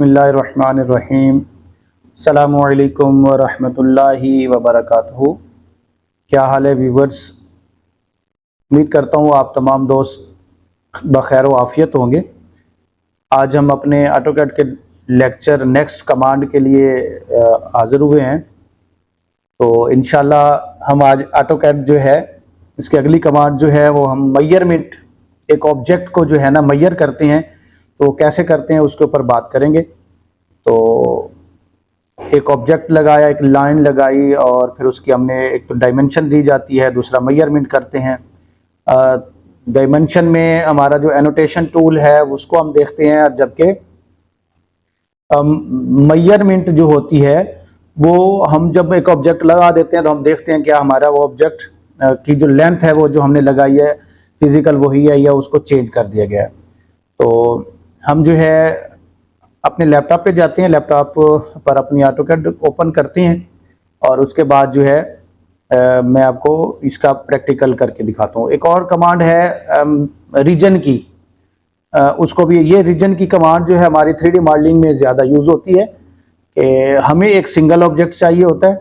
बिस्मिल्लाहिर्रहमानिर्रहीम। अस्सलामुअलैकुम वरहमतुल्लाहि वबरकातुहू। क्या हाल है व्यूवर्स? उम्मीद करता हूँ आप तमाम दोस्त बखैर व आफियत होंगे। आज हम अपने ऑटोकैड के लेक्चर नेक्स्ट कमांड के लिए हाज़िर हुए हैं। तो इंशाल्लाह हम आज ऑटोकैड जो है इसकी अगली कमांड जो है वो हम मेजरमेंट, एक ऑब्जेक्ट को जो है ना मेजर करते हैं, तो कैसे करते हैं उसके ऊपर बात करेंगे। तो एक ऑब्जेक्ट लगाया, एक लाइन लगाई और फिर उसकी हमने एक तो डायमेंशन दी जाती है, दूसरा मेजरमेंट करते हैं। डायमेंशन में हमारा जो एनोटेशन टूल है उसको हम देखते हैं, जबकि मेजरमेंट जो होती है वो हम जब एक ऑब्जेक्ट लगा देते हैं तो हम देखते हैं क्या हमारा वो ऑब्जेक्ट की जो लेंथ है वो जो हमने लगाई है फिजिकल वही है या उसको चेंज कर दिया गया है। तो हम जो है अपने लैपटॉप पे जाते हैं, लैपटॉप पर अपनी ऑटोकैड ओपन करते हैं और उसके बाद जो है मैं आपको इसका प्रैक्टिकल करके दिखाता हूँ। एक और कमांड है रीजन की, उसको भी, ये रीजन की कमांड जो है हमारी 3D मॉडलिंग में ज़्यादा यूज़ होती है कि हमें एक सिंगल ऑब्जेक्ट चाहिए होता है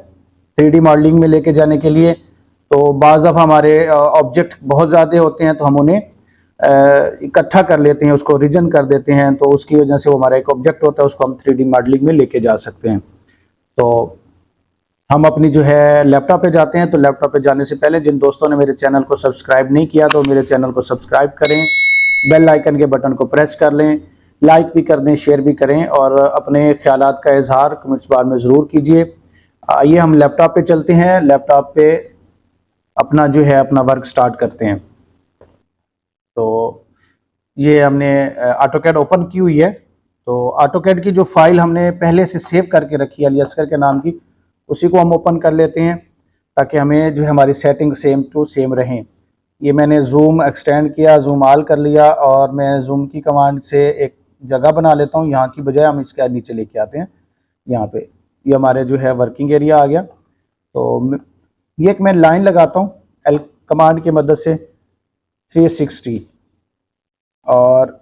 3D मॉडलिंग में लेके जाने के लिए। तो बाज़ दफ़ा हमारे ऑब्जेक्ट बहुत ज़्यादा होते हैं तो हम उन्हें इकट्ठा कर लेते हैं, उसको रीजन कर देते हैं, तो उसकी वजह से वो हमारा एक ऑब्जेक्ट होता है, उसको हम 3D मॉडलिंग में लेके जा सकते हैं। तो हम अपनी जो है लैपटॉप पे जाते हैं। तो लैपटॉप पे जाने से पहले जिन दोस्तों ने मेरे चैनल को सब्सक्राइब नहीं किया तो मेरे चैनल को सब्सक्राइब करें, बेल आइकन के बटन को प्रेस कर लें, लाइक भी कर दें, शेयर भी करें और अपने ख्यालात का इजहार कमेंट्स बार में ज़रूर कीजिए। आइए हम लैपटॉप पे चलते हैं, लैपटॉप पे अपना जो है अपना वर्क स्टार्ट करते हैं। तो ये हमने ऑटोकैड ओपन की हुई है। तो ऑटोकैड की जो फाइल हमने पहले से सेव करके रखी है अलियास्कर के नाम की, उसी को हम ओपन कर लेते हैं ताकि हमें जो है हमारी सेटिंग सेम टू सेम रहें। ये मैंने जूम एक्सटेंड किया, जूम ऑल कर लिया और मैं जूम की कमांड से एक जगह बना लेता हूँ। यहाँ की बजाय हम इसके नीचे लेके आते हैं, यहाँ पे ये हमारे जो है वर्किंग एरिया आ गया। तो ये एक मैं लाइन लगाता हूँ एल कमांड की मदद से 360 और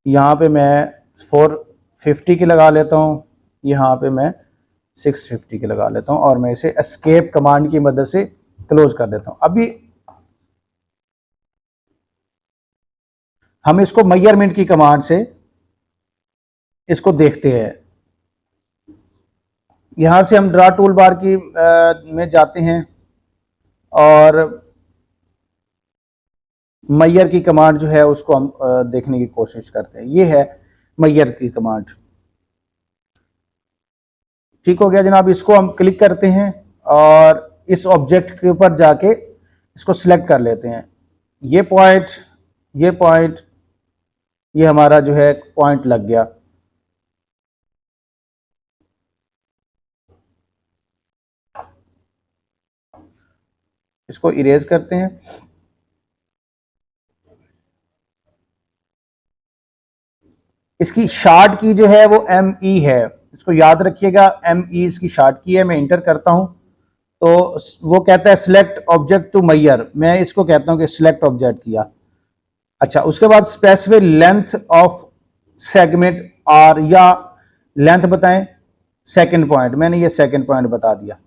यहाँ पे मैं 450 की लगा लेता हूँ, यहाँ पे मैं 650 की लगा लेता हूँ और मैं इसे एस्केप कमांड की मदद से क्लोज कर देता हूँ। अभी हम इसको मेजरमेंट की कमांड से इसको देखते हैं। यहाँ से हम ड्रा टूल बार की में जाते हैं और मेजर की कमांड जो है उसको हम देखने की कोशिश करते हैं। ये है मेजर की कमांड। ठीक हो गया जनाब, इसको हम क्लिक करते हैं और इस ऑब्जेक्ट के ऊपर जाके इसको सिलेक्ट कर लेते हैं। ये पॉइंट, ये पॉइंट, ये हमारा जो है पॉइंट लग गया। इसको इरेज करते हैं। इसकी शार्ट की जो है वो ME है, इसको याद रखिएगा, ME इसकी शार्ट की है। मैं इंटर करता हूं तो वो कहता है सिलेक्ट ऑब्जेक्ट टू मेजर, मैं इसको कहता हूं कि सिलेक्ट ऑब्जेक्ट किया। अच्छा, उसके बाद specific length of segment or, या लेंथ बताएं सेकंड पॉइंट, मैंने ये सेकंड पॉइंट बता दिया।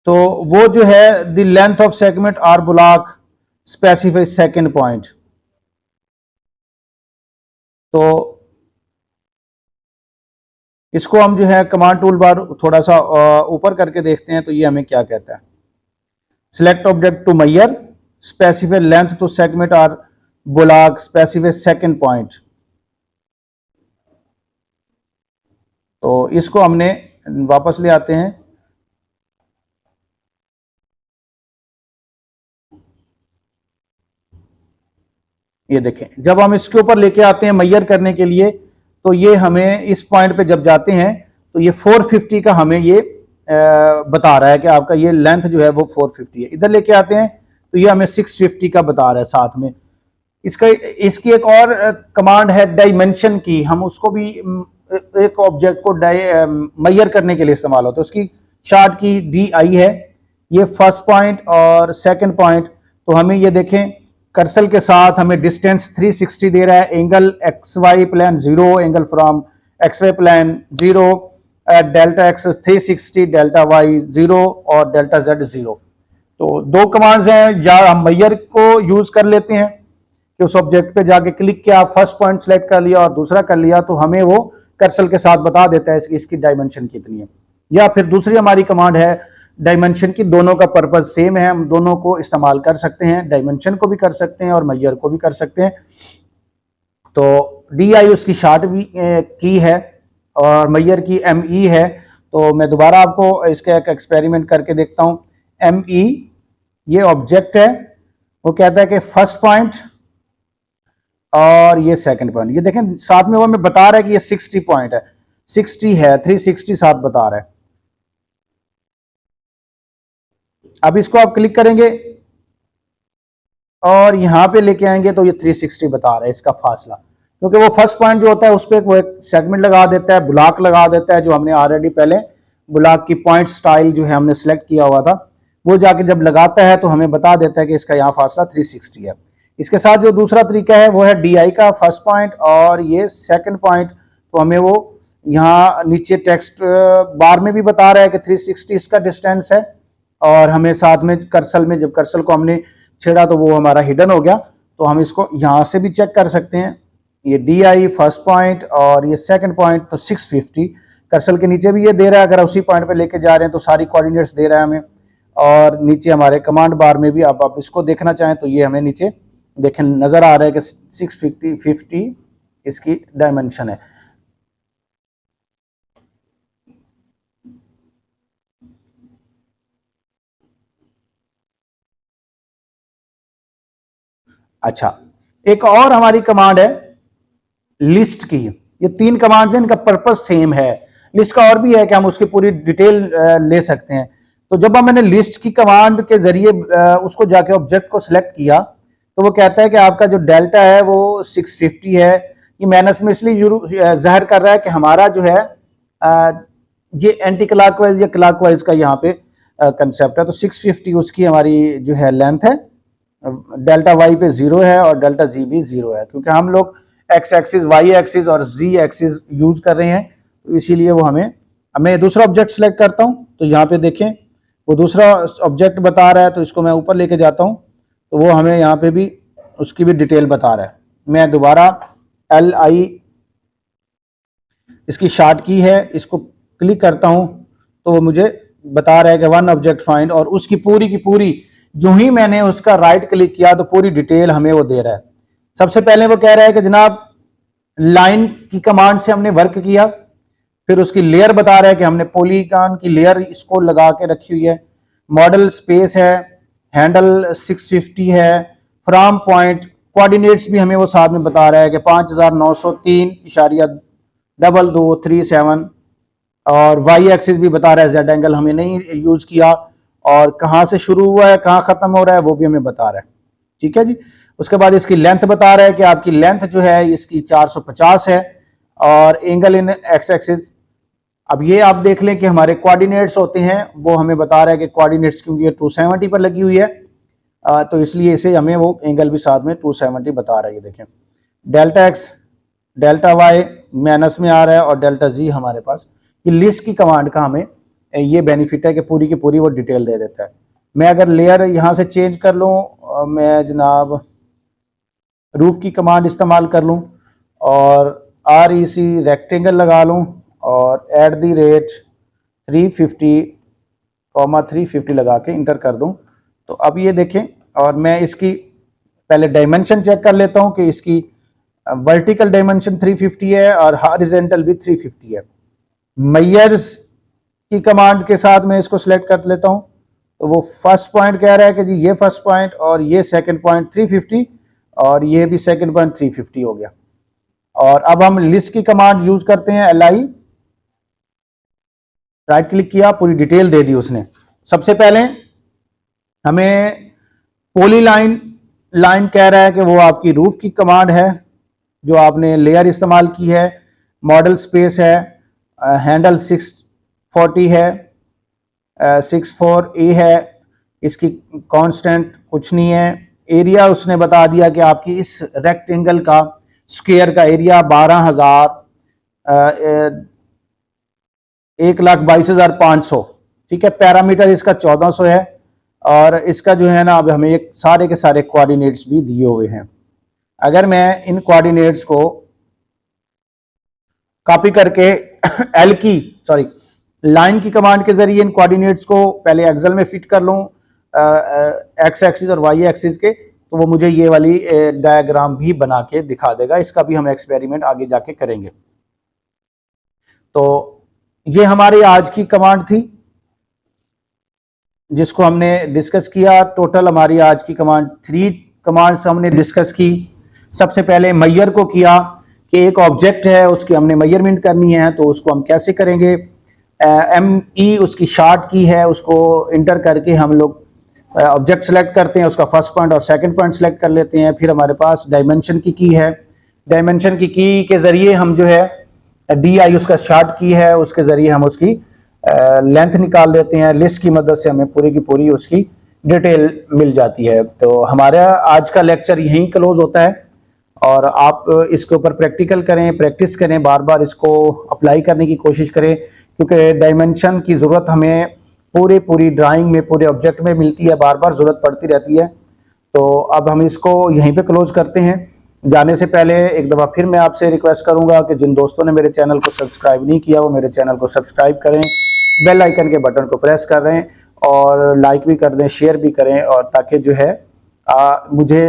तो वो जो है the length of segment or block specify second point. तो इसको हम जो है कमांड टूल बार थोड़ा सा ऊपर करके देखते हैं तो ये हमें क्या कहता है। Select object to measure, specify length to segment or block specify second point. तो इसको हमने वापस ले आते हैं। ये देखें, जब हम इसके ऊपर लेके आते हैं मेजर करने के लिए तो ये हमें इस पॉइंट पे जब जाते हैं तो ये 450 का हमें ये बता रहा है कि आपका ये लेंथ जो है वो 450 है। इधर लेके आते हैं तो ये हमें 650 का बता रहा है साथ में। इसका इसकी एक और कमांड है डायमेंशन की, हम उसको भी एक ऑब्जेक्ट को मेजर करने के लिए इस्तेमाल होता है। उसकी शार्ट की DI है। ये फर्स्ट पॉइंट और सेकंड पॉइंट, तो हमें ये देखें कर्सल के साथ हमें डिस्टेंस 360 दे रहा है, angle X Y plane 0, angle from X Y plane 0, delta X 360, delta Y 0 और डेल्टा जेड 0। तो दो कमांड्स हैं, या हम मैयर को यूज कर लेते हैं कि उस ऑब्जेक्ट पे जाके क्लिक किया, फर्स्ट पॉइंट सेलेक्ट कर लिया और दूसरा कर लिया, तो हमें वो कर्सर के साथ बता देता है इसकी डायमेंशन कितनी है। या फिर दूसरी हमारी कमांड है डायमेंशन की, दोनों का पर्पज सेम है, हम दोनों को इस्तेमाल कर सकते हैं, डायमेंशन को भी कर सकते हैं और मैयर को भी कर सकते हैं। तो DI उसकी शॉर्ट भी की है और मैयर की ME है। तो मैं दोबारा आपको इसका एक एक्सपेरिमेंट करके देखता हूं। ME ये ऑब्जेक्ट है, वो कहता है कि फर्स्ट पॉइंट और ये सेकंड पॉइंट, ये देखें साथ में वो हमें बता रहा है कि ये 60 पॉइंट है, 60 है, 360 साथ बता रहा है। अब इसको आप क्लिक करेंगे और यहां पे लेके आएंगे तो ये 360 बता रहा है इसका फासला, क्योंकि वो फर्स्ट पॉइंट जो होता है उस पर वो एक सेगमेंट लगा देता है, ब्लॉक लगा देता है, जो हमने ऑलरेडी पहले ब्लॉक की पॉइंट स्टाइल जो है हमने सेलेक्ट किया हुआ था, वो जाके जब लगाता है तो हमें बता देता है कि इसका यहाँ फासला 360 है। इसके साथ जो दूसरा तरीका है वो है DI का फर्स्ट पॉइंट और ये सेकंड पॉइंट, तो हमें वो यहाँ नीचे टेक्स्ट बार में भी बता रहा है कि 360 इसका डिस्टेंस है, और हमें साथ में कर्सल में जब कर्सल को हमने छेड़ा तो वो हमारा हिडन हो गया, तो हम इसको यहाँ से भी चेक कर सकते हैं। ये DI फर्स्ट पॉइंट और ये सेकंड पॉइंट, तो 650 कर्सल के नीचे भी ये दे रहा है, अगर उसी पॉइंट पे लेके जा रहे हैं तो सारी कोऑर्डिनेट्स दे रहा है हमें, और नीचे हमारे कमांड बार में भी आप इसको देखना चाहें तो ये हमें नीचे देखें नजर आ रहा है कि 650 इसकी डायमेंशन है। अच्छा, एक और हमारी कमांड है लिस्ट की। ये तीन कमांड्स हैं, इनका पर्पस सेम है। लिस्ट का और भी है कि हम उसकी पूरी डिटेल ले सकते हैं। तो जब मैंने लिस्ट की कमांड के जरिए उसको जाके ऑब्जेक्ट को सिलेक्ट किया, तो वो कहता है कि आपका जो डेल्टा है वो 650 है। ये माइनस में इसलिए जाहिर कर रहा है कि हमारा जो है ये एंटी क्लॉकवाइज या क्लॉकवाइज का यहाँ पे कंसेप्ट है। तो 650 उसकी हमारी जो है लेंथ है, डेल्टा वाई पे 0 है और डेल्टा जी भी 0 है, क्योंकि हम लोग एक्स एक्सिस, वाई एक्सिस और जी एक्सिस यूज कर रहे हैं, तो इसीलिए वो हमें दूसरा ऑब्जेक्ट सेलेक्ट करता हूं। तो यहाँ पे देखें वो दूसरा ऑब्जेक्ट बता रहा है, तो इसको मैं ऊपर लेके जाता हूं तो वो हमें यहाँ पे भी उसकी भी डिटेल बता रहा है। मैं दोबारा LI इसकी शॉर्ट की है, इसको क्लिक करता हूं तो वो मुझे बता रहा है कि वन ऑब्जेक्ट फाइंड, और उसकी पूरी की पूरी जो ही मैंने उसका राइट क्लिक किया तो पूरी डिटेल हमें वो दे रहा है। सबसे पहले वो कह रहा है कि जनाब लाइन की कमांड से हमने वर्क किया, फिर उसकी लेयर बता रहा है कि हमने पॉलीगॉन की लेयर इसको लगा के रखी हुई है, मॉडल स्पेस है, हैंडल 650 है, फ्रॉम पॉइंट कोऑर्डिनेट्स भी हमें वो साथ में बता रहा है कि 5903.237 और वाई एक्सिस भी बता रहा है, जेड एंगल हमें नहीं यूज किया, और कहाँ से शुरू हुआ है कहाँ खत्म हो रहा है वो भी हमें बता रहा है। ठीक है जी। उसके बाद इसकी लेंथ बता रहा है कि आपकी लेंथ जो है इसकी 450 है, और एंगल इन एक्स एक्सिस। अब ये आप देख लें कि हमारे कोऑर्डिनेट्स होते हैं वो हमें बता रहा है कि कोऑर्डिनेट्स क्योंकि ये 270 पर लगी हुई है, तो इसलिए इसे हमें वो एंगल भी साथ में 270 बता रहा है। ये देखें delta X delta Y minus में आ रहा है और डेल्टा जी हमारे पास। ये लिस्ट की कमांड का हमें ये बेनिफिट है कि पूरी की पूरी वो डिटेल दे देता है। मैं अगर लेयर यहाँ से चेंज कर लूँ, मैं जनाब रूफ की कमांड इस्तेमाल कर लूँ और REC रेक्टेंगल लगा लूँ और @350 लगा के इंटर कर दूँ, तो अब ये देखें, और मैं इसकी पहले डायमेंशन चेक कर लेता हूँ कि इसकी वर्टिकल डायमेंशन 350 है और हॉरिजॉन्टल भी 350 है। मैयर्स की कमांड के साथ मैं इसको सिलेक्ट कर लेता हूं, तो वो फर्स्ट पॉइंट कह रहा है कि जी ये फर्स्ट पॉइंट और ये सेकंड पॉइंट 350 और ये भी सेकंड पॉइंट 350 हो गया। और अब हम लिस्ट की कमांड यूज करते हैं LI, राइट क्लिक किया, पूरी डिटेल दे दी उसने। सबसे पहले हमें पॉलीलाइन लाइन कह रहा है कि वो आपकी रूफ की कमांड है जो आपने लेयर इस्तेमाल की है, मॉडल स्पेस है, हैंडल 640 है, 64A है, इसकी कांस्टेंट कुछ नहीं है, एरिया उसने बता दिया कि आपकी इस रेक्टेंगल का स्क्वायर का एरिया 1,22,500, ठीक है। पैरामीटर इसका 1400 है और इसका जो है ना अब हमें एक सारे के सारे कोऑर्डिनेट्स भी दिए हुए हैं। अगर मैं इन कोऑर्डिनेट्स को कॉपी करके लाइन की कमांड के जरिए इन कोऑर्डिनेट्स को पहले एक्सेल में फिट कर लूं एक्स एक्सिस और वाई एक्सिस के, तो वो मुझे ये वाली डायग्राम भी बना के दिखा देगा। इसका भी हम एक्सपेरिमेंट आगे जाके करेंगे। तो ये हमारी आज की कमांड थी जिसको हमने डिस्कस किया। टोटल हमारी आज की कमांड 3 कमांड्स हमने डिस्कस की। सबसे पहले मैयर को किया कि एक ऑब्जेक्ट है उसकी हमने मेजरमेंट करनी है, तो उसको हम कैसे करेंगे। ME उसकी शॉर्ट की है, उसको इंटर करके हम लोग ऑब्जेक्ट सेलेक्ट करते हैं, उसका फर्स्ट पॉइंट और सेकंड पॉइंट सेलेक्ट कर लेते हैं। फिर हमारे पास डायमेंशन की है, डायमेंशन की के जरिए हम जो है DI उसका शॉर्ट की है, उसके जरिए हम उसकी लेंथ निकाल लेते हैं। लिस्ट की मदद से हमें पूरी की पूरी उसकी डिटेल मिल जाती है। तो हमारा आज का लेक्चर यहीं क्लोज होता है और आप इसके ऊपर प्रैक्टिकल करें, प्रैक्टिस करें, बार बार इसको अप्लाई करने की कोशिश करें, क्योंकि डायमेंशन की ज़रूरत हमें पूरी ड्राइंग में, पूरे ऑब्जेक्ट में मिलती है, बार बार ज़रूरत पड़ती रहती है। तो अब हम इसको यहीं पे क्लोज करते हैं। जाने से पहले एक दफ़ा फिर मैं आपसे रिक्वेस्ट करूंगा कि जिन दोस्तों ने मेरे चैनल को सब्सक्राइब नहीं किया वो मेरे चैनल को सब्सक्राइब करें, बेल आइकन के बटन को प्रेस कर दें और लाइक भी कर दें, शेयर भी करें, और ताकि जो है मुझे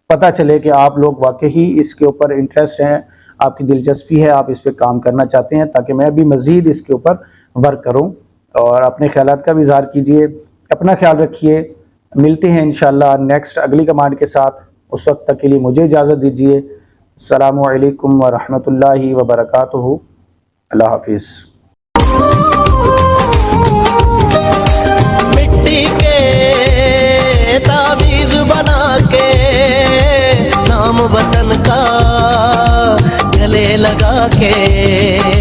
पता चले कि आप लोग वाकई ही इसके ऊपर इंटरेस्ट हैं, आपकी दिलचस्पी है, आप इस पे काम करना चाहते हैं, ताकि मैं भी मज़ीद इसके ऊपर वर्क करूं। और अपने ख्यालात का भी इज़हार कीजिए। अपना ख्याल रखिए। मिलते हैं इंशाल्लाह नेक्स्ट अगली कमांड के साथ। उस वक्त तक के लिए मुझे इजाज़त दीजिए। अस्सलामु अलैकुम व रहमतुल्लाहि व बरकातुहू। अल्लाह हाफिज़। मिट्टी के ताबीज बना के नाम वतन का गले लगा के